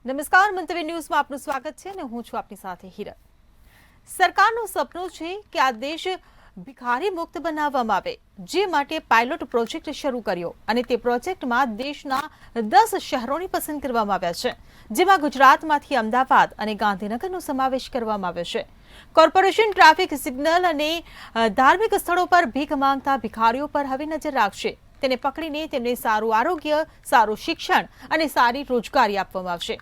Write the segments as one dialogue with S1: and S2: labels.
S1: નમસ્કાર, મંતવ્ય ન્યૂઝમાં આપનું સ્વાગત છે અને હું છું આપની સાથે હિરલ। સરકારનું સપનું છે કે આ દેશ ભિખારી મુક્ત બનાવવામાં આવે, જે માટે પાયલોટ પ્રોજેક્ટ શરૂ કર્યો અને તે પ્રોજેક્ટમાં દેશના 10 શહેરોની પસંદ કરવામાં આવ્યા છે, જેમાં ગુજરાતમાંથી અમદાવાદ અને ગાંધીનગરનો સમાવેશ કરવામાં આવ્યો છે। કોર્પોરેશન ટ્રાફિક સિગ્નલ અને ધાર્મિક સ્થળો પર ભીખ માંગતા ભિખારીઓ પર હવે નજર રાખશે। તેને પકડીને તેમને સારું આરોગ્ય, સારું શિક્ષણ અને સારી રોજગારી આપવામાં આવશે।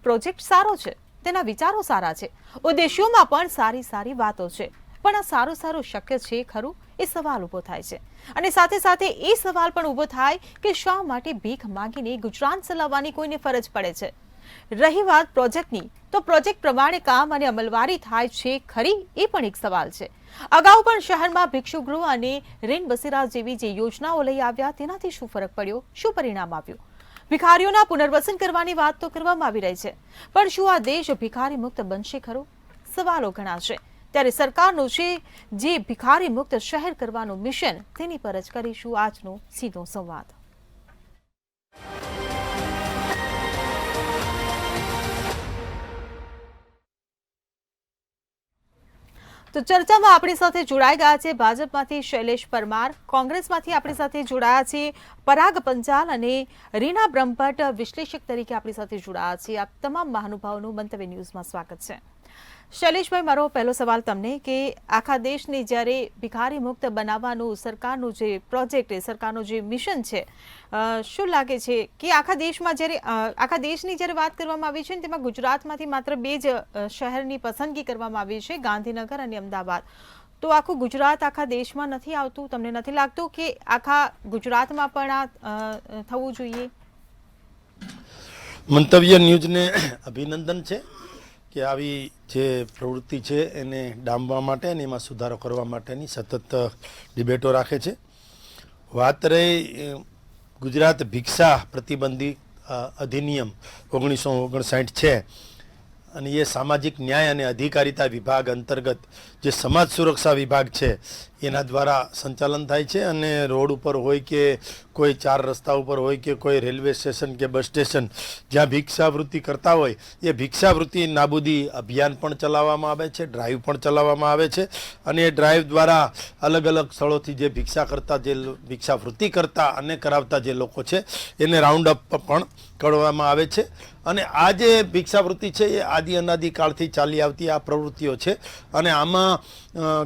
S1: પ્રોજેક્ટ સારો છે, તેના વિચારો સારા છે, ઉદ્દેશ્યોમાં પણ સારી વાતો છે, પણ આ સારું શક્ય છે ખરું, એ સવાલ ઊભો થાય છે। અને સાથે સાથે એ સવાલ પણ ઊભો થાય કે શા માટે ભીખ માંગીને ગુજરાન ચલાવવાની કોઈને ફરજ પડે છે। રહી વાત પ્રોજેક્ટની, તો પ્રોજેક્ટ પ્રમાણે કામ અને અમલવારી થાય છે ખરી, એ પણ એક સવાલ છે। અગાઉ પણ શહેરમાં ભિક્ષુગૃહ અને રેન બસેરા જેવી જે યોજનાઓ લઈ આવ્યા, તેનાથી શું ફરક પડ્યો, શું પરિણામ આવ્યું? ભિખારીઓના પુનર્વસન કરવાની વાત તો કરવામાં આવી રહી છે, પણ શું આ દેશ ભિખારી મુક્ત બનશે ખરો? સવાલો ઘણા છે। ત્યારે સરકારનું છે જે ભિખારી મુક્ત શહેર કરવાનું મિશન, તેની પર જ કરીશું આજનો સીધો સંવાદ। તો ચર્ચામાં આપણી સાથે જોડાઈ ગયા છે ભાજપમાંથી શૈલેષ પરમાર, કોંગ્રેસમાંથી આપણી સાથે જોડાયા છે પરાગ પંચાલ અને રીના બ્રહ્મભટ્ટ વિશ્લેષક તરીકે આપણી સાથે જોડાયા છે। આપ તમામ મહાનુભાવોનું મંતવ્ય ન્યૂઝમાં સ્વાગત છે। શૈલેષભાઈ, મારો પહેલો સવાલ તમને કે આખા દેશને જ્યારે ભિખારી મુક્ત બનાવવાનું સરકારનું જે પ્રોજેક્ટ, સરકારનું જે મિશન છે, શું લાગે છે કે આખા દેશની જ્યારે વાત કરવામાં આવી છે ને, તેમાં ગુજરાતમાંથી માત્ર 2 જ શહેરની પસંદગી કરવામાં આવી છે, ગાંધીનગર અને અમદાવાદ। તો આખું ગુજરાત આખા દેશમાં નથી આવતું? તમને નથી લાગતું કે આખા ગુજરાતમાં પણ આ થવું જોઈએ?
S2: મંતવ્ય ન્યૂઝને અભિનંદન છે કે આવી જે પ્રવૃત્તિ છે એને ડામવા માટે અને એમાં સુધારો કરવા માટેની સતત ડિબેટો રાખે છે। વાત રહી ગુજરાત ભિક્ષા પ્રતિબંધી અધિનિયમ 1959 છે, અને એ સામાજિક ન્યાય અને અધિકારિતા વિભાગ અંતર્ગત જે સમાજ સુરક્ષા વિભાગ છે એના દ્વારા સંચાલન થાય છે। અને રોડ ઉપર હોય કે કોઈ 4 રસ્તા ઉપર હોય કે કોઈ રેલવે સ્ટેશન કે બસ સ્ટેશન જ્યાં ભિક્ષાવૃત્તિ કરતા હોય, એ ભિક્ષાવૃત્તિ નાબૂદી અભિયાન પણ ચલાવવામાં આવે છે, ડ્રાઈવ પણ ચલાવવામાં આવે છે। અને એ ડ્રાઈવ દ્વારા અલગ અલગ સ્થળોથી જે ભિક્ષાવૃત્તિ કરતા અને કરાવતા જે લોકો છે એને રાઉન્ડ અપ પણ કરવામાં આવે છે। અને આ જે ભિક્ષાવૃત્તિ છે એ આદિ અનાદિ કાળથી ચાલી આવતી આ પ્રવૃત્તિઓ છે, અને આમાં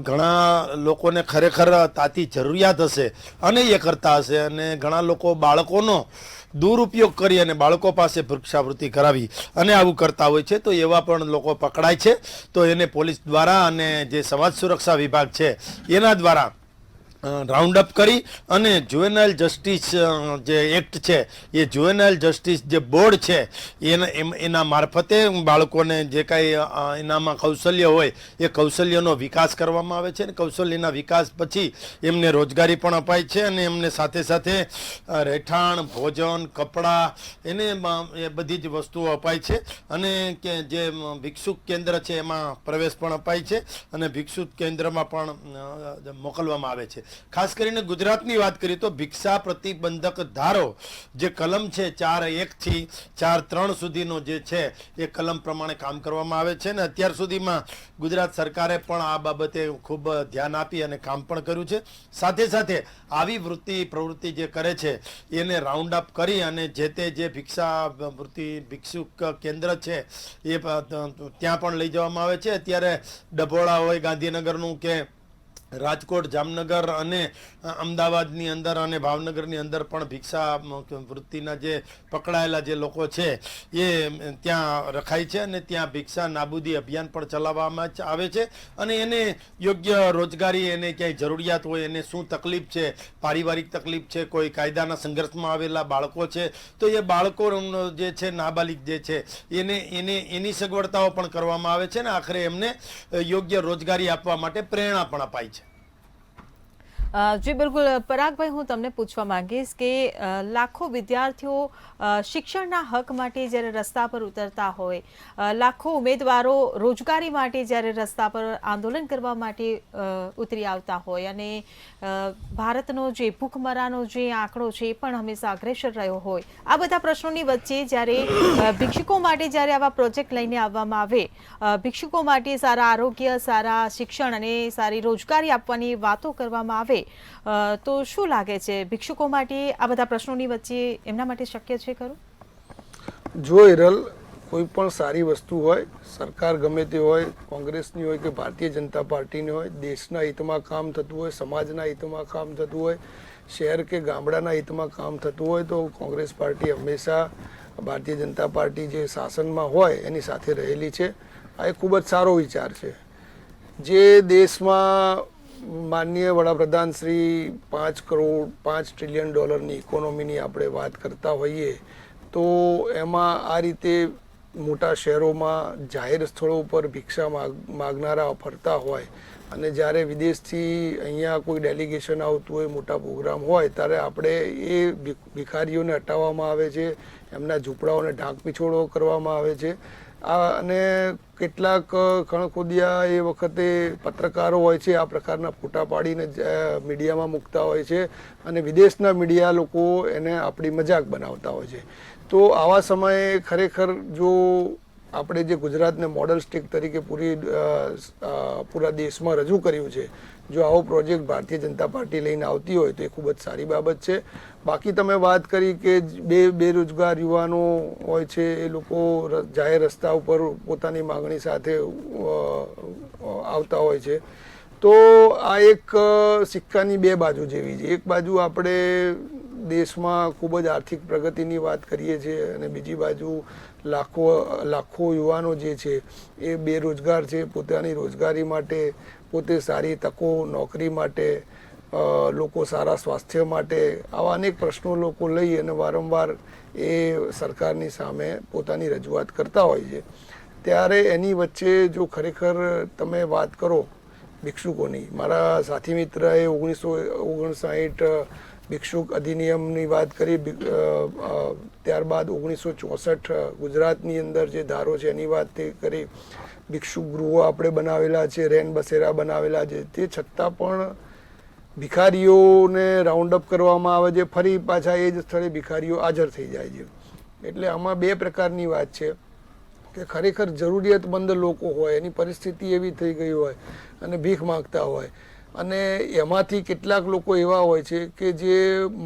S2: ઘણા લોકોને ખરેખર તાતી જરૂરિયાત હશે અને એ કરતા હશે, અને ઘણા લોકો બાળકોનો દુરુપયોગ કરી અને બાળકો પાસે ભિક્ષાવૃત્તિ કરાવી અને આવું કરતા હોય છે। તો એવા પણ લોકો પકડાય છે, તો એને પોલીસ દ્વારા અને જે સમાજ સુરક્ષા વિભાગ છે એના દ્વારા રાઉન્ડ અપ કરી અને જુવેનાઇલ જસ્ટિસ જે એક્ટ છે, એ જુવેનાઇલ જસ્ટિસ જે બોર્ડ છે એના મારફતે બાળકોને જે કાંઈ એનામાં કૌશલ્ય હોય એ કૌશલ્યનો વિકાસ કરવામાં આવે છે, અને કૌશલ્યના વિકાસ પછી એમને રોજગારી પણ અપાય છે, અને એમને સાથે સાથે રહેઠાણ, ભોજન, કપડાં, એને એ બધી જ વસ્તુઓ અપાય છે। અને કે જે ભિક્ષુક કેન્દ્ર છે એમાં પ્રવેશ પણ અપાય છે, અને ભિક્ષુક કેન્દ્રમાં પણ મોકલવામાં આવે છે। ખાસ કરીને ગુજરાતની વાત કરીએ તો ભિક્ષા પ્રતિબંધક ધારો જે કલમ છે 4(1) થી 4(3) સુધીનો જે છે એ કલમ પ્રમાણે કામ કરવામાં આવે છે, ને અત્યાર સુધીમાં ગુજરાત સરકારે પણ આ બાબતે ખૂબ ધ્યાન આપી અને કામ પણ કર્યું છે। સાથે સાથે આવી પ્રવૃત્તિ જે કરે છે એને રાઉન્ડ અપ કરી અને જે ભિક્ષુક કેન્દ્ર છે એ ત્યાં પણ લઈ જવામાં આવે છે। અત્યારે ડભોળા હોય ગાંધીનગરનું કે રાજકોટ, જામનગર અને અમદાવાદની અંદર અને ભાવનગરની અંદર પણ ભિક્ષા વૃત્તિના જે પકડાયેલા જે લોકો છે એ ત્યાં રખાય છે, અને ત્યાં ભિક્ષા નાબૂદી અભિયાન પણ ચલાવવામાં આવે છે। અને એને યોગ્ય રોજગારી, એને ક્યાંય જરૂરિયાત હોય, એને શું તકલીફ છે, પારિવારિક તકલીફ છે, કોઈ કાયદાના સંઘર્ષમાં આવેલા બાળકો છે, તો એ બાળકો જે છે નાબાલિગ જે છે એની સગવડતાઓ પણ કરવામાં આવે છે, ને આખરે એમને યોગ્ય રોજગારી આપવા માટે પ્રેરણા પણ અપાય છે।
S1: જી બિલકુલ પરાગભાઈ, હું તમને પૂછવા માંગીશ કે લાખો વિદ્યાર્થીઓ શિક્ષણના હક માટે જ્યારે રસ્તા પર ઉતરતા હોય, લાખો ઉમેદવારો રોજગારી માટે જ્યારે રસ્તા પર આંદોલન કરવા માટે ઉતરી આવતા હોય અને ભારતનો જે ભૂખમરાનો જે આંકડો છે એ પણ હંમેશા અગ્રેસર રહ્યો હોય, આ બધા પ્રશ્નોની વચ્ચે જ્યારે ભિક્ષુકો માટે જ્યારે આવા પ્રોજેક્ટ લઈને આવવામાં આવે, ભિક્ષુકો માટે સારા આરોગ્ય, સારા શિક્ષણ અને સારી રોજગારી આપવાની વાતો કરવામાં આવે, તો શું લાગે છે ભિક્ષુકો માટે આ બધા પ્રશ્નોની વચ્ચે એમના માટે શક્ય છે ખરું?
S3: જો હિરલ, કોઈ પણ સારી વસ્તુ હોય, સરકાર ગમે તે હોય, કોંગ્રેસની હોય કે ભારતીય જનતા પાર્ટીની હોય, દેશના હિતમાં કામ થતું હોય, સમાજના હિતમાં કામ થતું હોય, શહેર કે ગામડાના હિતમાં કામ થતું હોય, તો કોંગ્રેસ પાર્ટી હંમેશા ભારતીય જનતા પાર્ટી જે શાસનમાં હોય એની સાથે રહેલી છે. આ એક ખૂબ જ સારો વિચાર છે. જે દેશમાં માનનીય વડાપ્રધાન શ્રી 5 ટ્રિલિયન ડોલરની ઇકોનોમીની આપણે વાત કરતા હોઈએ, તો એમાં આ રીતે મોટા શહેરોમાં જાહેર સ્થળો ઉપર ભિક્ષા માગનારા ફરતા હોય અને જ્યારે વિદેશથી અહીંયા કોઈ ડેલિગેશન આવતું હોય, મોટા પ્રોગ્રામ હોય, ત્યારે આપણે એ ભિખારીઓને હટાવવામાં આવે છે, એમના ઝૂંપડાઓને ઢાંકપીછોડો કરવામાં આવે છે. અને કેટલાક ખણખોદિયા એ વખતે પત્રકારો હોય છે, આ પ્રકારના ફોટા પાડીને મીડિયામાં મૂકતા હોય છે અને વિદેશના મીડિયા લોકો એને આપણી મજાક બનાવતા હોય છે. તો આવા સમયે ખરેખર જો આપણે જે ગુજરાતને મોડલ સ્ટેટ તરીકે પૂરા દેશમાં રજૂ કર્યું છે, જો આવો પ્રોજેક્ટ ભારતીય જનતા પાર્ટી લઈને આવતી હોય તો એ ખૂબ જ સારી બાબત છે. બાકી તમે વાત કરી કે બેરોજગાર યુવાનો હોય છે, એ લોકો જાહેર રસ્તા ઉપર પોતાની માગણી સાથે આવતા હોય છે, તો આ એક સિક્કાની બે બાજુ જેવી છે. એક બાજુ આપણે દેશમાં ખૂબ જ આર્થિક પ્રગતિની વાત કરીએ છીએ અને બીજી બાજુ લાખો યુવાનો જે છે એ બેરોજગાર છે, પોતાની રોજગારી માટે, પોતે સારી તકો નોકરી માટે, લોકો સારા સ્વાસ્થ્ય માટે, આવા અનેક પ્રશ્નો લોકો લઈ અને વારંવાર એ સરકારની સામે પોતાની રજૂઆત કરતા હોય છે. ત્યારે એની વચ્ચે જો ખરેખર તમે વાત કરો ભિક્ષુકોની, મારા સાથી મિત્રએ 1959 ભિક્ષુક અધિનિયમની વાત કરી, ત્યારબાદ 1964 ગુજરાતની અંદર જે ધારો છે એની વાત કરી, ભિક્ષુક ગૃહો આપણે બનાવેલા છે, રેન બસેરા બનાવેલા છે, તે છતાં પણ ભિખારીઓને રાઉન્ડ અપ કરવામાં આવે છે, ફરી પાછા એ જ સ્થળે ભિખારીઓ હાજર થઈ જાય છે. એટલે આમાં બે પ્રકારની વાત છે કે ખરેખર જરૂરિયાતમંદ લોકો હોય, એની પરિસ્થિતિ એવી થઈ ગઈ હોય અને ભીખ માંગતા હોય, અને એમાંથી કેટલાક લોકો એવા હોય છે કે જે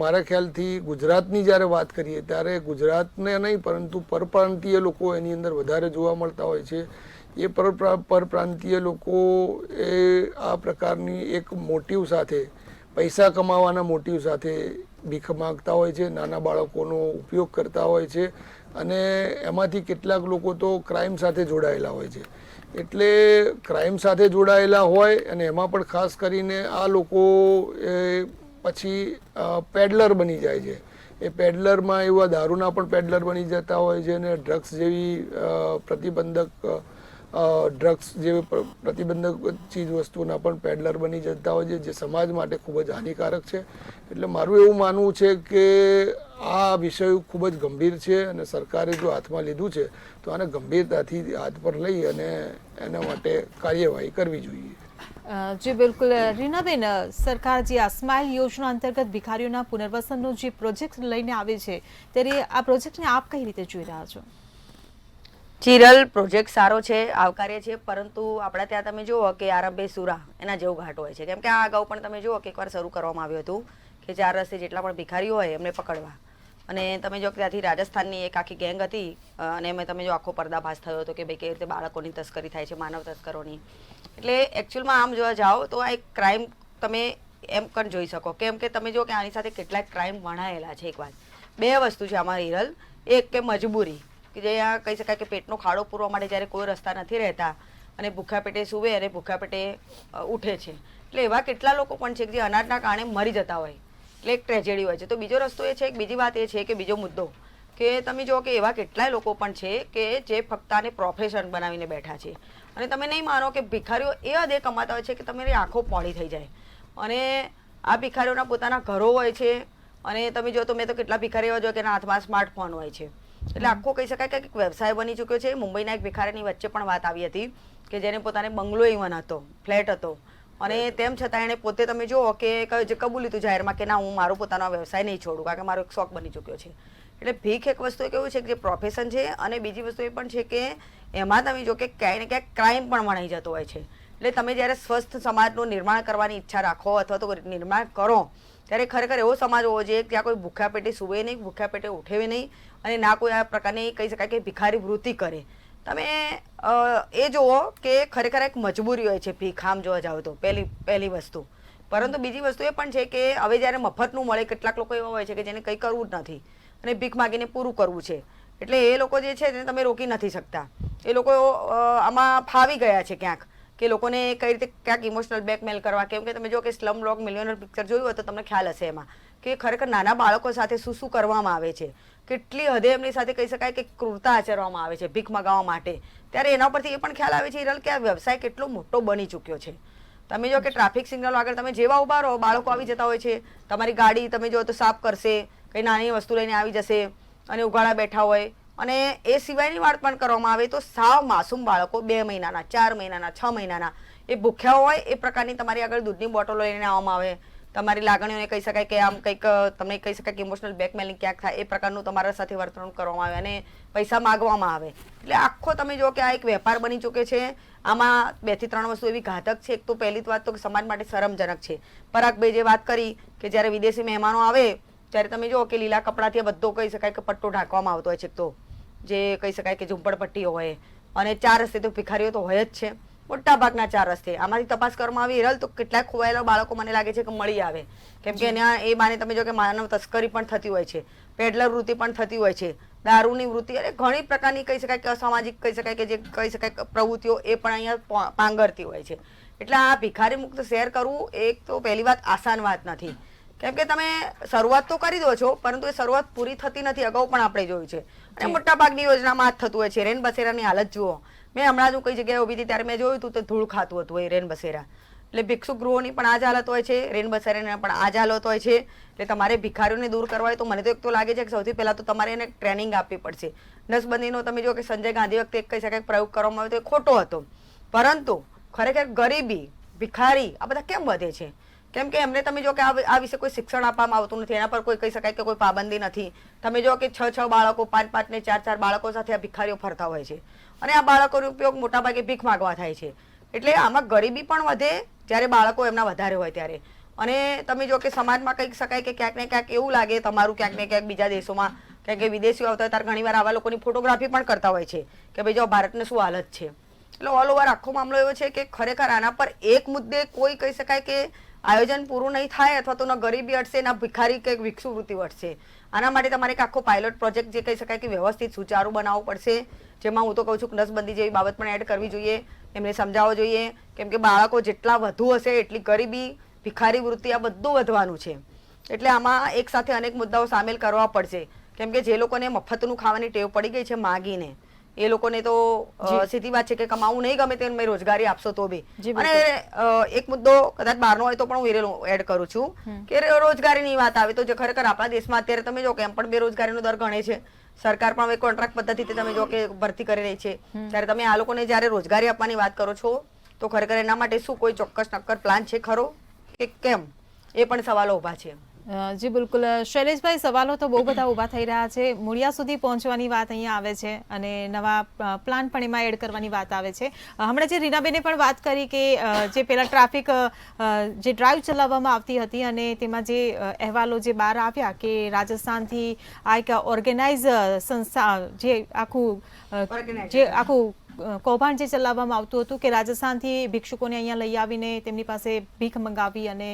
S3: મારા ખ્યાલથી ગુજરાતની જ્યારે વાત કરીએ ત્યારે ગુજરાતને નહીં પરંતુ પરપ્રાંતીય લોકો એની અંદર વધારે જોવા મળતા હોય છે. એ પરપ્રાંતીય લોકો એ આ પ્રકારની એક મોટિવ સાથે, પૈસા કમાવાના મોટિવ સાથે ભીખ માંગતા હોય છે, નાના બાળકોનો ઉપયોગ કરતા હોય છે અને એમાંથી કેટલાક લોકો તો ક્રાઇમ સાથે જોડાયેલા હોય છે. એટલે ક્રાઇમ સાથે જોડાયેલા હોય અને એમાં પણ ખાસ કરીને આ લોકો પછી પેડલર બની જાય છે. એ પેડલરમાં એવા દારૂના પણ પેડલર બની જતા હોય છે અને ડ્રગ્સ જેવી પ્રતિબંધક ચીજ વસ્તુના પણ પેડલર બની જતા હોય છે, જે સમાજ માટે ખૂબ જ હાનિકારક છે. એટલે મારું એવું માનવું છે કે આ વિષય ખૂબ જ ગંભીર છે અને સરકારે જો હાથમાં લીધું છે તો આને ગંભીરતાથી હાથ પર લઈ અને એના માટે કાર્યવાહી કરવી જોઈએ.
S1: જી બિલકુલ. રીનાબેન, સરકાર જે આ સ્માઇલ યોજના અંતર્ગત ભિખારીઓના પુનર્વસનનો જે પ્રોજેક્ટ લઈને આવે છે, ત્યારે આ પ્રોજેક્ટને આપ કઈ રીતે જોઈ રહ્યા છો?
S4: ચિરલ, પ્રોજેક્ટ સારો છે, આવકાર્ય છે, પરંતુ આપણા ત્યાં તમે જુઓ કે આરંભે સુરા એના જેવું ઘાટ હોય છે. કેમ કે આ અગાઉ પણ તમે જુઓ કે એકવાર શરૂ કરવામાં આવ્યું હતું કે 4 રસ્તે જેટલા પણ ભિખારીઓ હોય એમને પકડવા, અને તમે જો કે ત્યાંથી રાજસ્થાનની એક આખી ગેંગ હતી અને એમાં તમે જો આખો પર્દાફાશ થયો હતો કે ભાઈ કેવી રીતે બાળકોની તસ્કરી થાય છે, માનવ તસ્કરોની. એટલે એકચ્યુઅલમાં આમ જોવા જાઓ તો આ એક ક્રાઇમ તમે એમ પણ જોઈ શકો, કેમ કે તમે જો કે આની સાથે કેટલાક ક્રાઇમ વણાયેલા છે. એક વાત, બે વસ્તુ છે આમાં હિરલ. એક કે મજબૂરી, કે જે આ કહી શકાય કે પેટનો ખાડો પૂરવા માટે જ્યારે કોઈ રસ્તા નથી રહેતા અને ભૂખ્યા પેટે સૂવે અને ભૂખ્યા પેટે ઉઠે છે, એટલે એવા કેટલા લોકો પણ છે કે જે અનાજના કારણે મરી જતા હોય, એટલે એક ટ્રેજેડી હોય છે. તો બીજો રસ્તો એ છે, બીજી વાત એ છે કે બીજો મુદ્દો કે તમે જો કે એવા કેટલાય લોકો પણ છે કે જે ફક્ત આને પ્રોફેશન બનાવીને બેઠા છે. અને તમે નહીં માનો કે ભિખારીઓ એ હદે કમાતા હોય છે કે તમારી આંખો પોળી થઈ જાય. અને આ ભિખારીઓના પોતાના ઘરો હોય છે અને તમે જો તો મેં તો કેટલા ભિખારીઓ જો કે એના હાથમાં સ્માર્ટફોન હોય છે. એટલે આખો કહી શકાય કે એક વ્યવસાય બની ચૂક્યો છે. મુંબઈના એક ભિખારીની વચ્ચે પણ વાત આવી હતી કે જેને પોતાને બંગલો ઇવન હતો, ફ્લેટ હતો, અને તેમ છતાં એણે પોતે તમે જુઓ કે જે કબૂલ્યું હતું જાહેરમાં કે ના હું મારો પોતાનો વ્યવસાય નહીં છોડું કારણ કે મારો એક શોખ બની ચૂક્યો છે. એટલે ભીખ એક વસ્તુ કેવું છે કે જે પ્રોફેશન છે, અને બીજી વસ્તુ એ પણ છે કે એમાં તમે જો કે ક્યાંય ને ક્યાંક ક્રાઇમ પણ વણાઈ જતો હોય છે. એટલે તમે જ્યારે સ્વસ્થ સમાજનું નિર્માણ કરવાની ઈચ્છા રાખો અથવા તો નિર્માણ કરો ત્યારે ખરેખર એવો સમાજ હોવો જોઈએ ત્યાં કોઈ ભૂખ્યા પેટે સૂવે નહીં, ભૂખ્યા પેટે ઉઠે નહીં, અને ના કોઈ આ પ્રકારની કહી શકાય કે ભિખારી વૃત્તિ કરે. તમે એ જુઓ કે ખરેખર એક મજબૂરી હોય છે ભીખ આમ જોવા જાવ તો પહેલી વસ્તુ. પરંતુ બીજી વસ્તુ એ પણ છે કે હવે જ્યારે મફતનું મળે કેટલાક લોકો એવા હોય છે કે જેને કંઈ કરવું જ નથી અને ભીખ માગીને પૂરું કરવું છે. એટલે એ લોકો જે છે તેને તમે રોકી નથી શકતા. એ લોકો આમાં ફાવી ગયા છે ક્યાંક કે લોકોને કઈ રીતે ક્યાંક ઇમોશનલ બ્લેકમેલ કરવા. કેમ કે તમે જો કે સ્લમ ડોગ મિલિયનર પિક્ચર જોયું હોય તો તમને ખ્યાલ હશે એમાં કે ખરેખર નાના બાળકો સાથે શું શું કરવામાં આવે છે, કેટલી હદે એમની સાથે કહી શકાય કે ક્રૂરતા આચરવામાં આવે છે ભીખ મગાવવા માટે. ત્યારે એના પરથી એ પણ ખ્યાલ આવે છે હિરલ કે આ વ્યવસાય કેટલો મોટો બની ચૂક્યો છે. તમે જો કે ટ્રાફિક સિગ્નલ આગળ તમે જેવા ઉભા રહો બાળકો આવી જતા હોય છે, તમારી ગાડી તમે જો તો સાફ કરશે, કઈ નાની વસ્તુ લઈને આવી જશે અને ઉઘાડા બેઠા હોય. અને એ સિવાયની વાત પણ કરવામાં આવે તો સાવ માસૂમ બાળકો 2 મહિનાના, 4 મહિનાના, 6 મહિનાના એ ભૂખ્યા હોય એ પ્રકારની તમારી આગળ દૂધની બોટલો લઈને આવવામાં આવે. તમારી લાગણીઓને કહી શકાય કે આમ કંઈક તમને કહી શકાય કે ઇમોશનલ બ્લેકમેલિંગ ક્યાંક થાય એ પ્રકારનું તમારા સાથે વર્તણૂક કરવામાં આવે અને પૈસા માગવામાં આવે. એટલે આખો તમે જો કે આ એક વેપાર બની ચૂકે છે. આમાં 2 થી 3 વસ્તુ એવી ઘાતક છે. એક તો પહેલી વાત તો સમાજ માટે શરમજનક છે. પરાગભાઈ જે વાત કરી કે જ્યારે વિદેશી મહેમાનો આવે ત્યારે તમે જુઓ કે લીલા કપડાથી બધો કહી શકાય કે પટ્ટો ઢાંકવામાં આવતો હોય છે. તો જે કહી શકાય કે ઝૂંપડપટ્ટીઓ હોય અને 4 રસ્તે તો ભિખારીઓ તો હોય જ છે, મોટા ભાગના 4 રસ્તે. આમાંથી તપાસ કરવામાં આવી હિરલ તો કેટલાક ખોવાયેલા બાળકો મને લાગે છે કે મળી આવે. કેમ કે એના એ બાને તમે જો કે માનવ તસ્કરી પણ થતી હોય છે, પેડલર વૃત્તિ પણ થતી હોય છે, દારૂની વૃત્તિ, અને ઘણી પ્રકારની કહી શકાય કે અસામાજિક કહી શકાય કે જે કહી શકાય પ્રવૃત્તિઓ એ પણ અહીંયા પાંગરતી હોય છે. એટલે આ ભિખારી મુક્ત શહેર કરવું એક તો પહેલી વાત આસાન વાત નથી. કેમ કે તમે શરૂઆત તો કરી દો છો પરંતુ એ શરૂઆત પૂરી થતી નથી. અગાઉ પણ આપણે જોયું છે અને મોટા ભાગની યોજનામાં જ થતું હોય છે. રેન બસેરાની હાલત જુઓ. મેં હમણાં જ કઈ જગ્યાએ ઊભી હતી ત્યારે મેં જોયું હતું તો ધૂળ ખાતું હતું એ રેન બસેરા. એટલે ભિક્ષુ ગૃહોની પણ આ જ હાલત હોય છે, રેન બસેરાની પણ આ જ હાલત હોય છે. એટલે તમારે ભિખારીઓને દૂર કરવા હોય તો મને તો એક તો લાગે છે કે સૌથી પહેલા તો તમારે એને ટ્રેનિંગ આપવી પડશે. નસબંધીનો તમે જો કે સંજય ગાંધી વખતે એક કહી શકાય પ્રયોગ કરવામાં આવ્યો તો એ ખોટો હતો. પરંતુ ખરેખર ગરીબી, ભિખારી આ બધા કેમ વધે છે? કેમ કે એમને તમે જો કે આ વિશે કોઈ શિક્ષણ આપવામાં આવતું નથી. એના પર કોઈ કહી શકાય કે કોઈ પાબંદી નથી. તમે જો કે 6 બાળકો, 5 ને 4 બાળકો સાથે આ ભિખારીઓ ફરતા હોય છે અને આ બાળકોનો ઉપયોગ મોટાભાગે ભીખ માગવા થાય છે. એટલે આમાં ગરીબી પણ વધે જ્યારે બાળકો એમના વધારે હોય ત્યારે. અને તમે જો કે સમાજમાં કહી શકાય કે ક્યાંક ને ક્યાંક એવું લાગે તમારું ક્યાંક ને ક્યાંક બીજા દેશોમાં ક્યાંક કે વિદેશીઓ આવતા હોય ત્યારે ઘણીવાર આવા લોકોની ફોટોગ્રાફી પણ કરતા હોય છે કે ભાઈ જો ભારતને શું હાલત છે. એટલે ઓલ ઓવર આખો મામલો એવો છે કે ખરેખર આના પર એક મુદ્દે કોઈ કહી શકાય કે આયોજન પૂરું નહીં થાય અથવા તો ન ગરીબી હટશે ના ભિખારી કે ભિક્ષુ વૃત્તિ હટશે. આના માટે તમારે એક આખો પાયલોટ પ્રોજેક્ટ જે કહી શકાય કે વ્યવસ્થિત સુચારું બનાવવું પડશે. જેમાં હું તો કહું છું કે નસબંધી જેવી બાબત પણ એડ કરવી જોઈએ, એમને સમજાવવો જોઈએ. કેમ કે બાળકો જેટલા વધુ હશે એટલી ગરીબી, ભિખારી વૃત્તિ આ બધું વધવાનું છે. એટલે આમાં એક સાથે અનેક મુદ્દાઓ સામેલ કરવા પડશે. કેમ કે જે લોકોને મફતનું ખાવાની ટેવ પડી ગઈ છે માગીને, એ લોકોને તો સીધી વાત છે કે કમાવું નહીં ગમે તે મેં રોજગારી આપશો તો બી. અને એક મુદ્દો કદાચ બહારનો હોય તો પણ હું એડ કરું છું કે રોજગારીની વાત આવે તો જે ખરેખર આપણા દેશમાં અત્યારે તમે જો કે એમ પણ બેરોજગારીનો દર ગણે છે. સરકાર પણ હવે કોન્ટ્રાક્ટ પદ્ધતિથી તમે જો કે ભરતી કરી રહી છે. ત્યારે તમે આ લોકોને જ્યારે રોજગારી આપવાની વાત કરો છો તો ખરેખર એના માટે શું કોઈ ચોક્કસ નક્કર પ્લાન છે ખરો કે કેમ? એ પણ સવાલો ઉભા છે.
S1: જી બિલકુલ શૈલેષભાઈ, સવાલો તો બહુ બધા ઊભા થઈ રહ્યા છે. મૂળિયા સુધી પહોંચવાની વાત અહીંયા આવે છે અને નવા પ્લાન પણ એમાં એડ કરવાની વાત આવે છે. હમણાં જે રીનાબેને પણ વાત કરી કે જે પેલા ટ્રાફિક જે ડ્રાઈવ ચલાવવામાં આવતી હતી અને તેમાં જે અહેવાલો જે બહાર આવ્યા કે રાજસ્થાનથી આ એક ઓર્ગેનાઇઝ સંસ્થા જે આખું કૌભાંડ જે ચલાવવામાં આવતું હતું કે રાજસ્થાનથી ભિક્ષુકોને અહીંયા લઈ આવીને તેમની પાસે ભીખ મંગાવી અને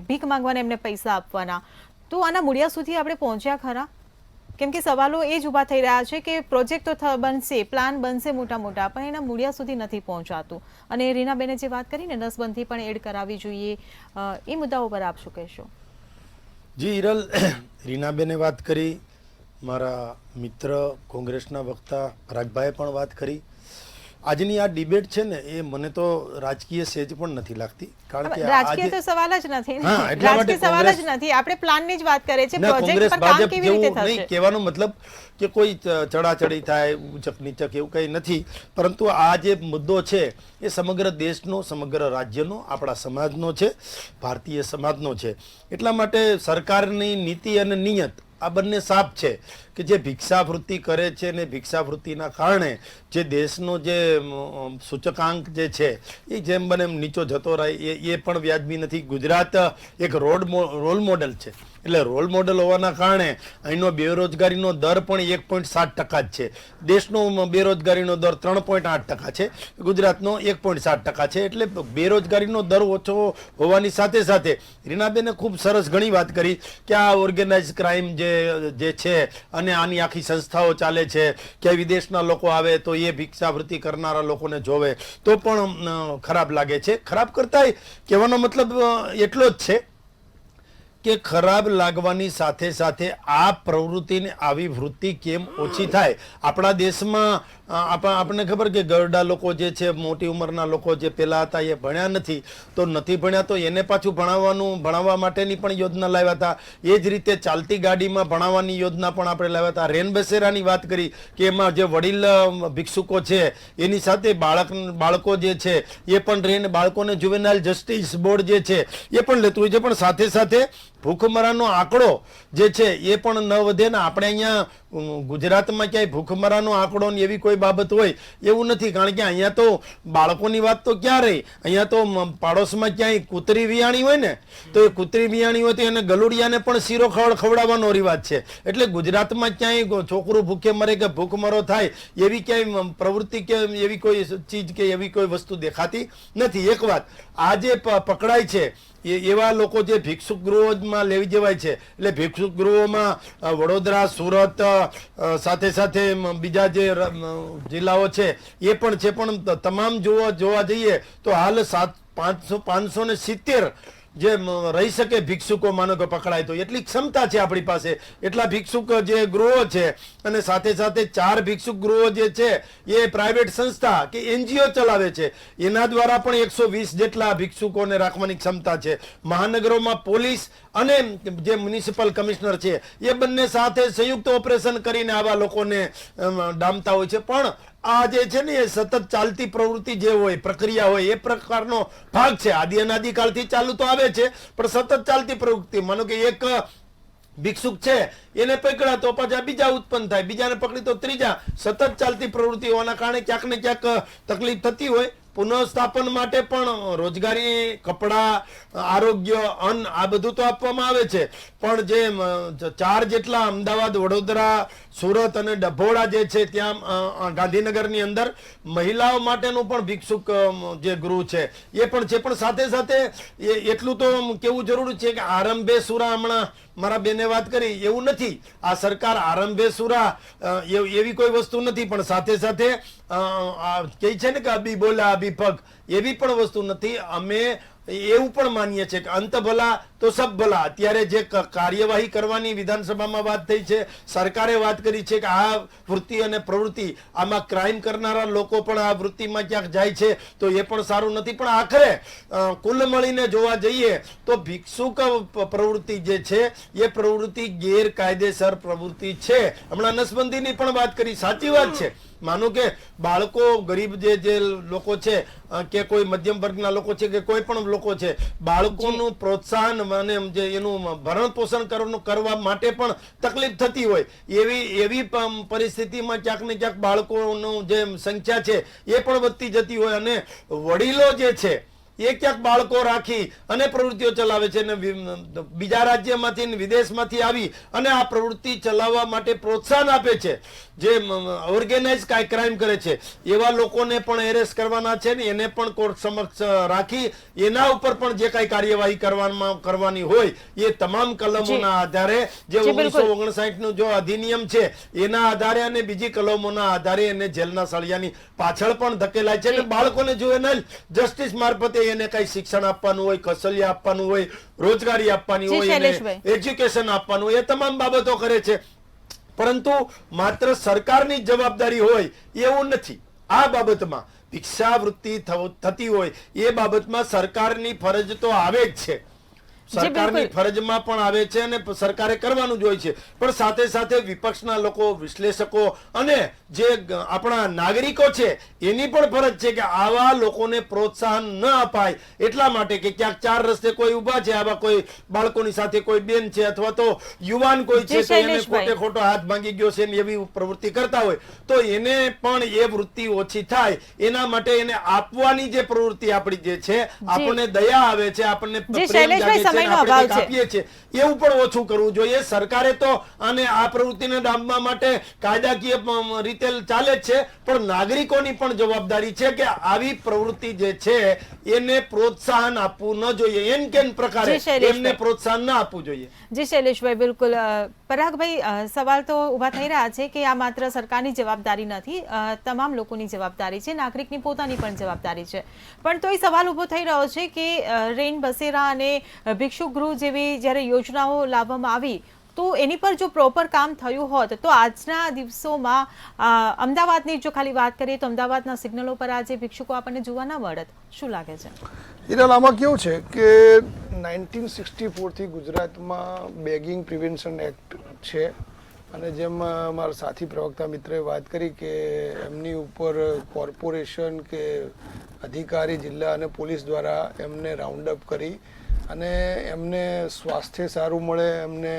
S1: ભીખ માંગવાને એમને પૈસા આપવાના. તો આના મૂળિયા સુધી આપણે પહોંચ્યા ખરા? કેમ કે સવાલો એ જ ઊભા થઈ રહ્યા છે કે પ્રોજેક્ટ તો બનશે, પ્લાન બનશે મોટા મોટા, પણ એના મૂળિયા સુધી નથી પહોંચાતું. અને રીનાબેને જે વાત કરી ને નસબંધી પણ એડ કરાવવી જોઈએ, એ મુદ્દાઓ પર આપ શું કહેશો?
S2: જી હિરલ, રીનાબેને વાત કરી, મારા મિત્ર કોંગ્રેસના વક્તા પરાગભાઈએ પણ વાત કરી. આજની આ ડિબેટ છે ને એ મને તો રાજકીય સેજ પણ નથી લાગતી, કારણ કે
S1: રાજકીય
S2: આજે
S1: તો સવાલ જ નથી ને.
S2: હા, એટલા માટે
S1: રાજકીય સવાલ જ
S2: કોંગ્રેસ-
S1: નથી. આપણે પ્લાનની જ વાત કરીએ છીએ.
S2: ના,
S1: પ્રોજેક્ટ
S2: કોંગ્રેસ
S1: પર કામ
S2: ભાજપ
S1: કેવી રીતે
S2: જેવું નહીં
S1: થશે?
S2: કહેવાનો મતલબ કે કોઈ ચડાચડી થાય, ઉચક નીચક એવું કંઈ નથી, પરંતુ આ જે મુદ્દો છે એ સમગ્ર દેશનો, સમગ્ર રાજ્યનો, આપણા સમાજનો છે, ભારતીય સમાજનો છે. એટલા માટે સરકારની નીતિ અને નિયત આ બંને સાફ છે કે જે ભિક્ષાવૃત્તિ કરે છે ને ભિક્ષાવૃત્તિના કારણે જે દેશનો જે સૂચકાંક જે છે એ જેમ બને એમ નીચો જતો રહે એ પણ વ્યાજબી નથી. ગુજરાત એક રોલ મોડેલ છે, એટલે રોલ મોડેલ હોવાના કારણે અહીંનો બેરોજગારીનો દર પણ 1.7% જ છે. દેશનો બેરોજગારીનો દર 3.8% છે, ગુજરાતનો 1.7% છે. એટલે બેરોજગારીનો દર ઓછો હોવાની સાથે સાથે રીનાબેને ખૂબ સરસ ઘણી વાત કરી કે આ ઓર્ગેનાઇઝ ક્રાઇમ જે છે અને આની આખી સંસ્થાઓ ચાલે છે કે વિદેશના લોકો આવે તો એ ભિક્ષાવૃત્તિ કરનારા લોકોને જોવે તો પણ ખરાબ લાગે છે. ખરાબ કરતાંય કહેવાનો મતલબ એટલો જ છે કે ખરાબ લાગવાની સાથે સાથે આ પ્રવૃત્તિને, આવી વૃત્તિ કેમ ઓછી થાય. આપણા દેશમાં આપણને ખબર કે ગરડા લોકો જે છે, મોટી ઉંમરના લોકો જે પહેલા હતા એ ભણ્યા નથી, તો નથી ભણ્યા તો એને પાછું ભણાવવા માટેની પણ યોજના લાવ્યા હતા. એ જ રીતે ચાલતી ગાડીમાં ભણાવવાની યોજના પણ આપણે લાવ્યા હતા. રેન બસેરાની વાત કરી કે એમાં જે વડીલ ભિક્ષુકો છે એની સાથે બાળકો જે છે એ પણ બાળકોને જુવેનાઇલ જસ્ટિસ બોર્ડ જે છે એ પણ લેતું હોય છે. પણ સાથે સાથે ભૂખમરાનો આંકડો જે છે એ પણ ન વધે ને. આપણે અહીંયા ગુજરાતમાં ક્યાંય ભૂખમરાનો આંકડો ને એવી કોઈ બાબત હોય એવું નથી, કારણ કે અહીંયા તો બાળકોની વાત તો ક્યાં રહી. અહીંયા તો પાડોશમાં ક્યાંય કૂતરી વિયાણી હોય ને તો એ કૂતરી વિયાણી હોય તો એને ગલુડિયાને પણ શીરો ખવડાવવાનો રિવાજ છે. એટલે ગુજરાતમાં ક્યાંય છોકરું ભૂખે મરે કે ભૂખમરો થાય એવી ક્યાંય પ્રવૃત્તિ કે એવી કોઈ ચીજ કે એવી કોઈ વસ્તુ દેખાતી નથી. એક વાત આ જે પકડાય છે એવા લોકો જે ભિક્ષુક ગૃહોમાં લેવી જવાય છે, એટલે ભિક્ષુક ગૃહોમાં વડોદરા, સુરત, સાથે સાથે બીજા જે જિલ્લાઓ છે એ પણ છે. પણ તમામ જોવા જઈએ તો હાલ 570 જે રહી શકે ભિક્ષુકો માનો કે પકડાય તો એટલી ક્ષમતા છે આપણી પાસે, એટલા ભિક્ષુક જે ગૃહો છે. અને સાથે સાથે 4 ભિક્ષુક ગૃહો જે છે એ પ્રાઇવેટ સંસ્થા કે NGO ચલાવે છે, એના દ્વારા પણ 120 જેટલા ભિક્ષુકોને રાખવાની ક્ષમતા છે. મહાનગરોમાં પોલીસ અને જે મ્યુનિસિપલ કમિશનર છે એ બંને સાથે સંયુક્ત ઓપરેશન કરીને આવા લોકોને ડામતા હોય છે. પણ આ જે છે ને એ સતત ચાલતી પ્રવૃત્તિ જે હોય, પ્રક્રિયા હોય, એ પ્રકારનો ભાગ છે. આદિ અનાદિકાળથી ચાલુ તો આવે છે, પણ સતત ચાલતી પ્રવૃત્તિ. માનો કે એક ભિક્ષુક છે એને પકડા તો પાછા બીજા ઉત્પન્ન થાય, બીજાને પકડી તો ત્રીજા. સતત ચાલતી પ્રવૃત્તિ હોવાના કારણે ક્યાંક ને ક્યાંક તકલીફ થતી હોય. પુનઃસ્થાપન માટે પણ રોજગારી, કપડા, આરોગ્ય, અન્ન આ બધું તો આપવામાં આવે છે. પણ જે 4 જેટલા અમદાવાદ, વડોદરા, સુરત અને ડભોડા જે છે ત્યાં ગાંધીનગરની અંદર મહિલાઓ માટેનું પણ ભિક્ષુક જે ગૃહ છે એ પણ છે. પણ સાથે સાથે એટલું તો કેવું જરૂરી છે કે આરંભે સુરા, હમણાં મારા બેને વાત કરી, એવું નથી. આ સરકાર આરંભે સુરા એવી કોઈ વસ્તુ નથી, પણ સાથે સાથે કહે છે ને કે અભી બોલા અભી પગ, એવી પણ વસ્તુ નથી. અમે એવું પણ માનીએ છીએ કે અંત ભલા તો સબ ભલા. અત્યારે જે કાર્યવાહી કરવાની વિધાનસભામાં વાત થઈ છે, સરકારે વાત કરી છે કે આ વૃત્તિ અને પ્રવૃત્તિ, આમાં ક્રાઇમ કરનારા લોકો પણ આ વૃત્તિમાં ક્યાંક જાય છે તો એ પણ સારું નથી. પણ આખરે કુલ મળીને જોવા જઈએ તો ભિક્ષુક પ્રવૃત્તિ જે છે એ પ્રવૃત્તિ ગેરકાયદેસર પ્રવૃત્તિ છે. હમણાં નસબંધીની પણ વાત કરી, સાચી વાત છે. માનો કે બાળકો, ગરીબ જે લોકો છે કે કોઈ મધ્યમ વર્ગના લોકો છે કે કોઈ પણ લોકો છે, બાળકોનું પ્રોત્સાહન અને જે એનું ભરણ પોષણ કરવા માટે પણ તકલીફ થતી હોય એવી પરિસ્થિતિમાં ક્યાંક ને ક્યાંક બાળકોનું જે સંખ્યા છે એ પણ વધતી જતી હોય. અને વડીલો જે છે એ ક્યાંક બાળકો રાખી અને પ્રવૃત્તિઓ ચલાવે છે અને બીજા રાજ્યમાંથી, વિદેશમાંથી આવી અને આ પ્રવૃત્તિ ચલાવવા માટે પ્રોત્સાહન આપે છે. જે ઓર્ગેનાઇઝ ક્રાઇમ કરે છે એવા લોકોને પણ એરેસ્ટ કરવાના છે ને એને પણ કોર્ટ સમક્ષ રાખી એના ઉપર પણ જે કઈ કાર્યવાહી કરવાની હોય એ તમામ કલમોના આધારે, જે 1959 નું જો અધિનિયમ છે એના આધારે અને બીજી કલમોના આધારે એને જેલના સળિયાની પાછળ પણ ધકેલાય છે. અને બાળકોને જુવેનાઇલ જસ્ટિસ મારફતે એને કઈ શિક્ષણ આપવાનું હોય, કૌશલ્ય આપવાનું હોય, રોજગારી આપવાની હોય, એજ્યુકેશન આપવાનું હોય, એ તમામ બાબતો કરે છે. પરંતુ માત્ર સરકારની જવાબદારી હોય એવું નથી. આ બાબતમાં ભિક્ષાવૃત્તિ થતી હોય એ બાબતમાં સરકારની ફરજ તો આવે જ છે, સરકારની ફરજમાં પણ આવે છે અને સરકારે કરવાનું જ હોય છે, પણ સાથે સાથે વિપક્ષના લોકો, વિશ્લેષકો અને જે આપણા નાગરિકો છે એની પણ ફરજ છે કે આવા લોકોને પ્રોત્સાહન ન અપાય એટલા માટે કે ક્યાંક ચાર રસ્તે કોઈ ઊભા છે, આવા કોઈ બાળકોની સાથે કોઈ બેન છે અથવા તો યુવાન કોઈ છે તો એને ખોટે ખોટો હાથ ભાંગી ગયો છે ને એવી પ્રવૃત્તિ કરતા હોય તો એને પણ એ વૃત્તિ ઓછી થાય એના માટે એને આપવાની જે પ્રવૃત્તિ આપણી જે છે, આપણને દયા આવે છે, આપણને પ્રેમ જાગે છે, આપીએ છીએ એવું પણ ઓછું કરવું જોઈએ. સરકારે તો આને આ પ્રવૃત્તિને ડામવા માટે કાયદાકીય રીતે ચાલે જ છે, પણ નાગરિકોની પણ જવાબદારી છે કે આવી પ્રવૃત્તિ જે છે એને પ્રોત્સાહન આપવું ન જોઈએ, એન કેન પ્રકારે એમને પ્રોત્સાહન ના આપવું જોઈએ.
S1: જી શૈલેષભાઈ, બિલકુલ. પરાગભાઈ, સવાલ તો ઉભા થઈ રહ્યા છે કે આ માત્ર સરકારની જવાબદારી નથી, તમામ લોકોની જવાબદારી છે, નાગરિકની પોતાની પણ જવાબદારી છે, પણ તોય સવાલ ઉભો થઈ રહ્યો છે કે રેન બસેરા અને ભિક્ષુક ગૃહ જેવી જ્યારે યોજનાઓ લાવવામાં આવી તો એની પર જો પ્રોપર કામ થયું હોત તો આજના દિવસોમાં અમદાવાદની જો ખાલી વાત કરીએ તો અમદાવાદના સિગ્નલો પર આજે ભિક્ષુકો આપણને જોવા ના મળત. શું લાગે છે?
S3: હિરલ, આમાં કેવું છે કે 1964 થી ગુજરાતમાં બેગિંગ પ્રિવેન્શન એક્ટ છે અને જેમ મારા સાથી પ્રવક્તા મિત્રએ વાત કરી કે એમની ઉપર કોર્પોરેશન કે અધિકારી જિલ્લા અને પોલીસ દ્વારા એમને રાઉન્ડ અપ કરી અને એમને સ્વાસ્થ્ય સારું મળે, એમને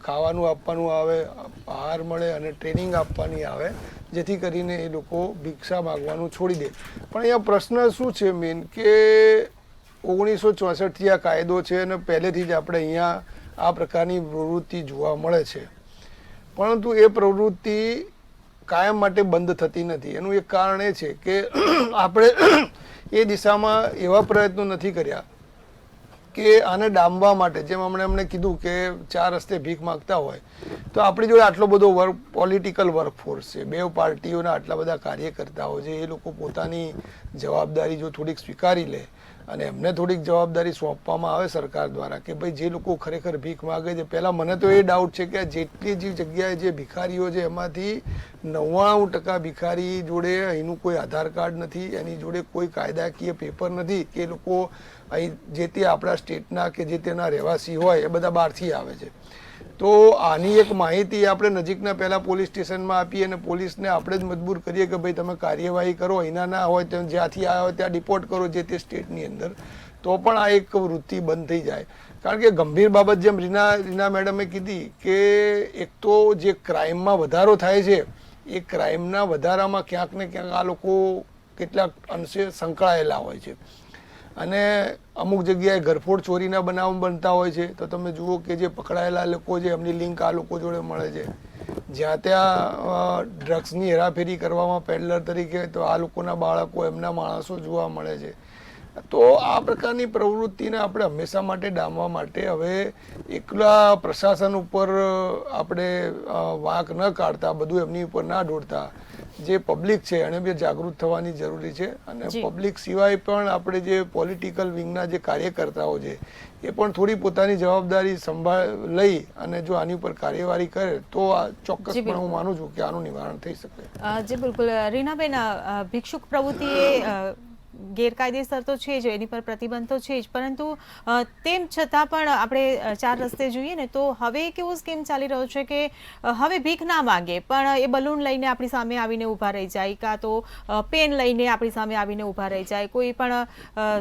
S3: ખાવાનું આપવાનું આવે, આહાર મળે અને ટ્રેનિંગ આપવાની આવે જેથી કરીને એ લોકો ભિક્ષા માગવાનું છોડી દે. પણ અહીંયા પ્રશ્ન શું છે મેન કે 1964થી આ કાયદો છે અને પહેલેથી જ આપણે અહીંયા આ પ્રકારની પ્રવૃત્તિ જોવા મળે છે, પરંતુ એ પ્રવૃત્તિ કાયમ માટે બંધ થતી નથી. એનું એક કારણ એ છે કે આપણે એ દિશામાં એવા પ્રયત્નો નથી કર્યા કે આને ડામવા માટે. જેમ હમણાં એમણે કીધું કે ચાર રસ્તે ભીખ માગતા હોય તો આપણી જોડે આટલો બધો પોલિટિકલ વર્કફોર્સ છે, બે પાર્ટીઓના આટલા બધા કાર્યકર્તાઓ છે, એ લોકો પોતાની જવાબદારી જો થોડીક સ્વીકારી લે અને એમને થોડીક જવાબદારી સોંપવામાં આવે સરકાર દ્વારા કે ભાઈ જે લોકો ખરેખર ભીખ માગે છે, પહેલાં મને તો એ ડાઉટ છે કે જેટલી જે જગ્યાએ જે ભિખારીઓ છે એમાંથી 99% ભિખારી જોડે અહીંનું કોઈ આધાર કાર્ડ નથી, એની જોડે કોઈ કાયદાકીય પેપર નથી કે એ લોકો અહીં જે તે આપણા સ્ટેટના કે જે તેના રહેવાસી હોય એ બધા બહારથી આવે છે. તો આની એક માહિતી આપણે નજીકના પહેલાં પોલીસ સ્ટેશનમાં આપીએ અને પોલીસને આપણે જ મજબૂર કરીએ કે ભાઈ તમે કાર્યવાહી કરો, અહીંના ના હોય તો જ્યાંથી આવ્યા હોય ત્યાં ડિપોર્ટ કરો જે તે સ્ટેટની અંદર, તો પણ આ એક વૃત્તિ બંધ થઈ જાય. કારણ કે ગંભીર બાબત જેમ રીના મેડમે કીધી કે એક તો જે ક્રાઇમમાં વધારો થાય છે એ ક્રાઇમના વધારામાં ક્યાંક ને ક્યાંક આ લોકો કેટલાક અંશે સંકળાયેલા હોય છે અને અમુક જગ્યાએ ઘરફોડ ચોરીના બનાવ બનતા હોય છે. તો તમે જુઓ કે જે પકડાયેલા લોકો છે એમની લિંક આ લોકો જોડે મળે છે, જ્યાં ત્યાં ડ્રગ્સની હેરાફેરી કરવામાં પેડલર તરીકે તો આ લોકોના બાળકો, એમના માણસો જોવા મળે છે. તો આ પ્રકારની પ્રવૃત્તિને આપણે હંમેશા માટે ડામવા માટે હવે એકલા પ્રશાસન ઉપર આપણે વાંક ન કાઢતા, બધું એમની ઉપર ના ઢોળતા, જે પબ્લિક છે એને બી જાગૃત થવાની જરૂરી છે અને પબ્લિક સિવાય પણ આપણે જે પોલિટિકલ વિંગના જે કાર્યકર્તાઓ છે એ પણ થોડી પોતાની જવાબદારી સંભાળ લઈ અને જો આની ઉપર કાર્યવાહી કરે તો ચોક્કસપણે હું માનું છું કે આનું નિવારણ થઈ શકે.
S1: જી બિલકુલ. રીનાબેન, ભિક્ષુક પ્રવૃત્તિ એ ગેરકાયદેસર તો છે જ, એની પર પ્રતિબંધ તો છે જ, પરંતુ તેમ છતાં પણ આપણે ચાર રસ્તે જોઈએ ને તો હવે કેવો સ્કીમ ચાલી રહ્યો છે કે હવે ભીખ ના માંગે પણ એ બલૂન લઈને આપણી સામે આવીને ઊભા રહી જાય, કાં તો પેન લઈને આપણી સામે આવીને ઊભા રહી જાય, કોઈ પણ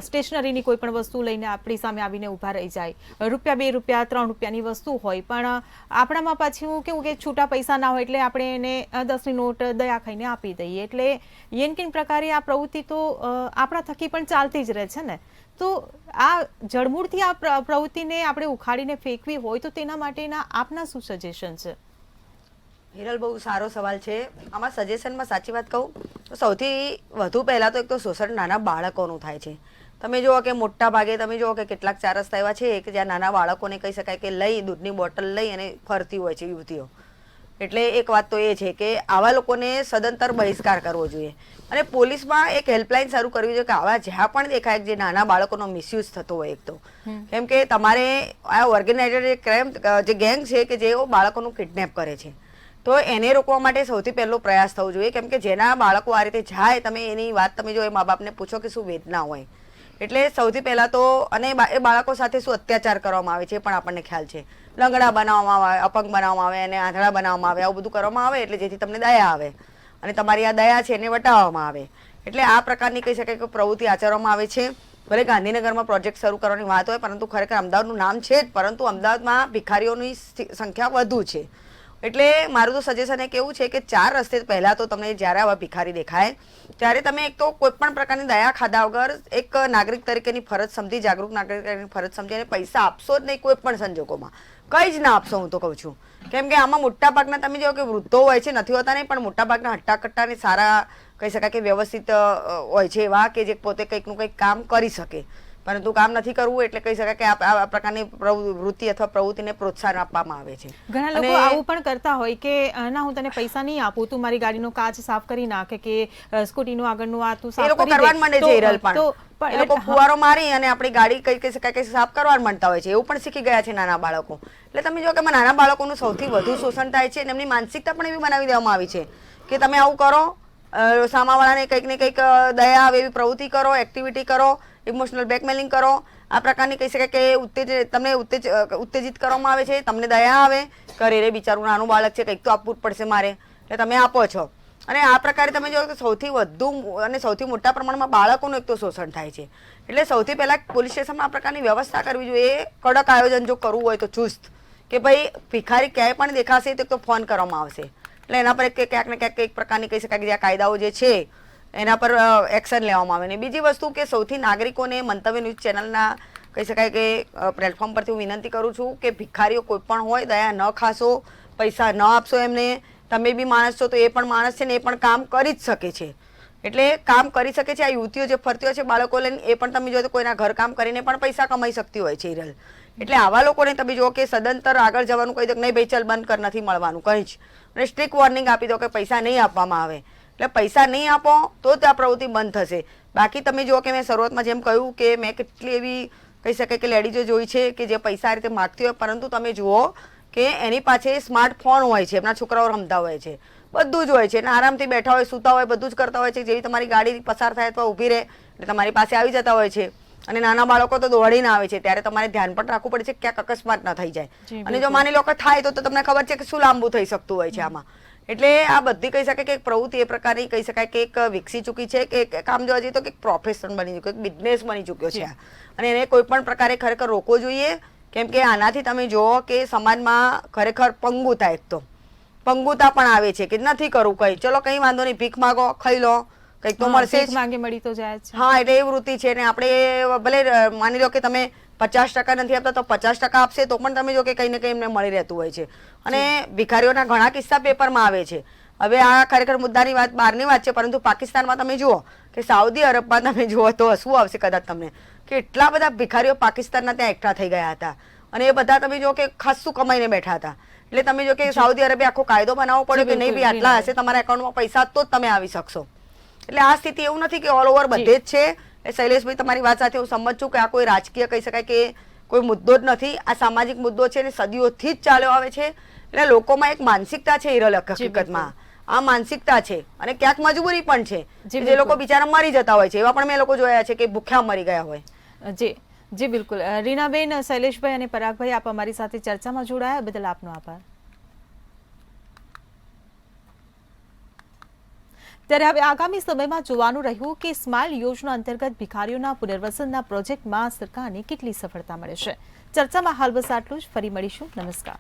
S1: સ્ટેશનરીની કોઈ પણ વસ્તુ લઈને આપણી સામે આવીને ઊભા રહી જાય. રૂપિયા, 2 રૂપિયા, 3 રૂપિયાની વસ્તુ હોય પણ આપણામાં પાછું કેવું કે છૂટા પૈસા ના હોય એટલે આપણે એને 10ની નોટ દયા ખાઈને આપી દઈએ. એટલે યેનકીન પ્રકારે આ પ્રવૃત્તિ તો આપણા થકી પણ ચાલતી જ રહે છે ને. તો આ જડમૂળથી આ પ્રવૃત્તિને આપણે ઉખાડીને ફેંકવી હોય તો તેના માટેના આપના શું સજેશન છે?
S4: હિરલ, બહુ સારો સવાલ છે. આમાં સજેશનમાં સાચી વાત કહું તો સૌથી વધુ પહેલાં તો એક તો શોષણ નાના બાળકોનું થાય છે. તમે જુઓ કે મોટા ભાગે તમે જુઓ કે કેટલાક ચાર રસ્તા એવા છે કે જ્યાં નાના બાળકોને કહી શકાય કે લઈ દૂધની બોટલ લઈ અને ફરતી હોય છે યુવતીઓ. એટલે એક વાત તો એ છે કે આવા લોકોને સદંતર બહિષ્કાર કરવો જોઈએ અને પોલીસમાં એક હેલ્પલાઇન શરૂ કરવી જોઈએ કે આવા જ્યાં પણ દેખાય જે નાના બાળકોનો મિસયુઝ થતો હોય એક તો કેમ કે તમારે આ ઓર્ગેનાઇઝેડ ક્રાઇમ જે ગેંગ છે કે જેઓ બાળકોનું કિડનેપ કરે છે તો એને રોકવા માટે સૌથી પહેલો પ્રયાસ થવો જોઈએ, કેમ કે જેના બાળકો આ રીતે જાય, તમે એની વાત તમે જો એ મા બાપને પૂછો કે શું વેદના હોય. એટલે સૌથી પહેલા તો અને એ બાળકો સાથે શું અત્યાચાર કરવામાં આવે છે એ પણ આપણને ખ્યાલ છે. લંગડા બનાવવામાં આવે, અપંગ બનાવવામાં આવે અને આંધળા બનાવવામાં આવે, આવું બધું કરવામાં આવે એટલે જેથી તમને દયા આવે અને તમારી આ દયા છે એને વટાવવામાં આવે. એટલે આ પ્રકારની કહી શકાય કે પ્રવૃત્તિ આચરવામાં આવે છે. ભલે ગાંધીનગરમાં પ્રોજેક્ટ શરૂ કરવાની વાત હોય, પરંતુ ખરેખર અમદાવાદનું નામ છે જ, પરંતુ અમદાવાદમાં ભિખારીઓની સંખ્યા વધુ છે. એટલે મારું તો સજેશન એ કેવું છે કે 4 રસ્તે પહેલાં તો તમને જ્યારે આવા ભિખારી દેખાય ત્યારે તમે એક તો કોઈ પણ પ્રકારની દયા ખાધા વગર એક નાગરિક તરીકેની ફરજ સમજી, જાગૃત નાગરિક તરીકેની ફરજ સમજી અને પૈસા આપશો જ નહીં કોઈ પણ સંજોગોમાં, કંઈ જ ના આપશો. હું તો કહું છું, કેમ કે આમાં મોટાભાગના તમે જો કે વૃદ્ધો હોય છે, નથી હોતા નહીં, પણ મોટાભાગના હટ્ટાકટ્ટા અને સારા કહી શકાય કે વ્યવસ્થિત હોય છે એવા કે જે પોતે કંઈકનું કંઈક કામ કરી શકે, પરંતુ કામ નથી કરવું એટલે કહી શકાય કે આ પ્રકારની વૃત્તિ અથવા પ્રવૃત્તિને પ્રોત્સાહન આપવામાં આવે છે.
S1: ઘણા લોકો આવું પણ કરતા હોય કે ના હું તને પૈસા નહીં આપું, તું મારી ગાડીનો કાચ સાફ કરી નાખે કે સ્કૂટીનું આગળનું આ તું સાફ કરી દે.
S4: એ લોકો કરવા માંડે છે હિરલ, પણ એ લોકો ફુવારો મારી અને આપણી ગાડી કહી શકાય કે સાફ કરવા માંડતા હોય છે. એવું પણ શીખી ગયા છે નાના બાળકો. એટલે તમે જો કે નાના બાળકોનું સૌથી વધુ શોષણ થાય છે અને એમની માનસિકતા પણ એવી બનાવી દેવામાં આવી છે કે તમે આવું કરો, સામાવાળાને કંઈક ને કંઈક દયા આવે એવી પ્રવૃત્તિ કરો, એક્ટિવિટી કરો, ઇમોશનલ બ્લેકમેલિંગ કરો, આ પ્રકારની કહી શકાય કે તમને ઉત્તેજિત કરવામાં આવે છે. તમને દયા આવે કરે રે બિચારું નાનું બાળક છે, કંઈક તો આપવું જ પડશે મારે, એટલે તમે આપો છો. અને આ પ્રકારે તમે જો કે સૌથી વધુ અને સૌથી મોટા પ્રમાણમાં બાળકોનું એક તો શોષણ થાય છે. એટલે સૌથી પહેલાં પોલીસ સ્ટેશનમાં આ પ્રકારની વ્યવસ્થા કરવી જોઈએ. કડક આયોજન જો કરવું હોય તો ચુસ્ત કે ભાઈ ભિખારી ક્યાંય પણ દેખાશે તો ફોન કરવામાં આવશે. એટલે એના પર ક્યાંક ને ક્યાંક એક પ્રકારની કહી શકાય કે જે આ કાયદાઓ જે છે એના પર એક્શન લેવામાં આવે. ને બીજી વસ્તુ કે સૌથી નાગરિકોને મંતવ્ય ન્યૂઝ ચેનલના કહી શકાય કે પ્લેટફોર્મ પરથી હું વિનંતી કરું છું કે ભિખારીઓ કોઈ પણ હોય દયા ન ખાશો, પૈસા ન આપશો એમને. તમે બી માણસ છો તો એ પણ માણસ છે ને એ પણ કામ કરી જ શકે છે. એટલે કામ કરી શકે છે. આ યુવતીઓ જે ફરતી હોય છે બાળકો લઈને એ પણ તમે જો તો કોઈના ઘર કામ કરીને પણ પૈસા કમાઈ શકતી હોય છે હિરલ. એટલે આવા લોકોને તમે જો કે સદંતર આગળ જવાનું કહી દો કે નહીં ભાઈ ચાલ બંધ કર, નથી મળવાનું કંઈ જ, અને સ્ટ્રિક્ટ વોર્નિંગ આપી દો કે પૈસા નહીં આપવામાં આવે. એટલે પૈસા નહીં આપો તો જ આ પ્રવૃત્તિ બંધ થશે. બાકી તમે જુઓ કે મેં શરૂઆતમાં જેમ કહ્યું કે મેં કેટલી એવી કહી શકાય કે લેડીઝો જોઈ છે કે જે પૈસા આ રીતે માગતી હોય, પરંતુ તમે જુઓ કે એની પાછળ સ્માર્ટફોન હોય છે, એમના છોકરાઓ રમતા હોય છે, બધું જ હોય છે, અને આરામથી બેઠા હોય, સૂતા હોય, બધું જ કરતા હોય છે. જેવી તમારી ગાડી પસાર થાય અથવા ઊભી રહે એટલે તમારી પાસે આવી જતા હોય છે. અને નાના બાળકો તો દોડીને આવે છે, ત્યારે તમારે ધ્યાન પણ રાખવું પડે છે કે ક્યાંક અકસ્માત ન થઈ જાય. અને જો માની લો કે થાય તો તમને ખબર છે કે શું લાંબુ થઈ શકતું હોય છે આમાં. એટલે આ બધી કહી શકાય કે એક પ્રવૃત્તિ એ પ્રકારની કહી શકાય કે એક વિકસી ચૂકી છે કે કામ જોવા જઈએ તો એક પ્રોફેશન બની ચૂક્યો, એક બિઝનેસ બની ચૂક્યો છે. અને એને કોઈ પણ પ્રકારે ખરેખર રોકવો જોઈએ, કેમ કે આનાથી તમે જુઓ કે સમાજમાં ખરેખર પંગુતા, એક તો પંગુતા પણ આવે છે કે નથી કરવું કંઈ, ચલો કંઈ વાંધો નહીં, ભીખ માગો, ખાઈ લો, કંઈક તો મળશે જ,
S1: માંગે મળી તો જાય છે.
S4: હા, એટલે એ વૃત્તિ છે. ને આપણે ભલે માની લો કે તમે 50% નથી આપતા તો 50% આપશે તો પણ તમે જો કે કંઈ ને કંઈ એમને મળી રહેતું હોય છે. અને ભિખારીઓના ઘણા કિસ્સા પેપરમાં આવે છે. હવે આ ખરેખર મુદ્દાની વાત બહારની વાત છે, પરંતુ પાકિસ્તાનમાં તમે જુઓ કે સાઉદી અરબમાં તમે જુઓ તો હસવું આવશે કદાચ તમને કે એટલા બધા ભિખારીઓ પાકિસ્તાનના ત્યાં એકઠા થઈ ગયા હતા અને એ બધા તમે જો કે ખાસું કમાઈને બેઠા હતા. એટલે તમે જો કે સાઉદી અરેબિયા આખો કાયદો બનાવવો પડ્યો કે નહીં ભાઈ આટલા હશે તમારા એકાઉન્ટમાં પૈસા તો જ તમે આવી શકશો. એટલે આ સ્થિતિ એવું નથી કે ઓલ ઓવર બધે જ છે. શૈલેષભાઈ તમારી વાત સાથે હું સમજ છું કે આ કોઈ રાજકીય કહી શકાય કે કોઈ મુદ્દો જ નથી, આ સામાજિક મુદ્દો છે અને સદીઓથી જ ચાલ્યો આવે છે. એટલે લોકોમાં એક માનસિકતા છે હિરલ, હકીકતમાં આ માનસિકતા છે અને ક્યાંક મજબૂરી પણ છે. જે લોકો બિચારા મરી જતા હોય છે એવા પણ મેં લોકો જોયા છે કે ભૂખ્યા મરી ગયા હોય.
S1: જી બિલકુલ. રીનાબેન, શૈલેષભાઈ અને પરાગભાઈ, આપ અમારી સાથે ચર્ચામાં જોડાયા બદલ આપનો આભાર. ત્યારે હવે આગામી સમયમાં જોવાનું રહ્યું કે સ્માઇલ યોજના અંતર્ગત ભિખારીઓના પુનર્વસનના પ્રોજેક્ટમાં સરકારને કેટલી સફળતા મળે છે. ચર્ચામાં હાલ બસ આટલું જ. ફરી મળીશું. નમસ્કાર.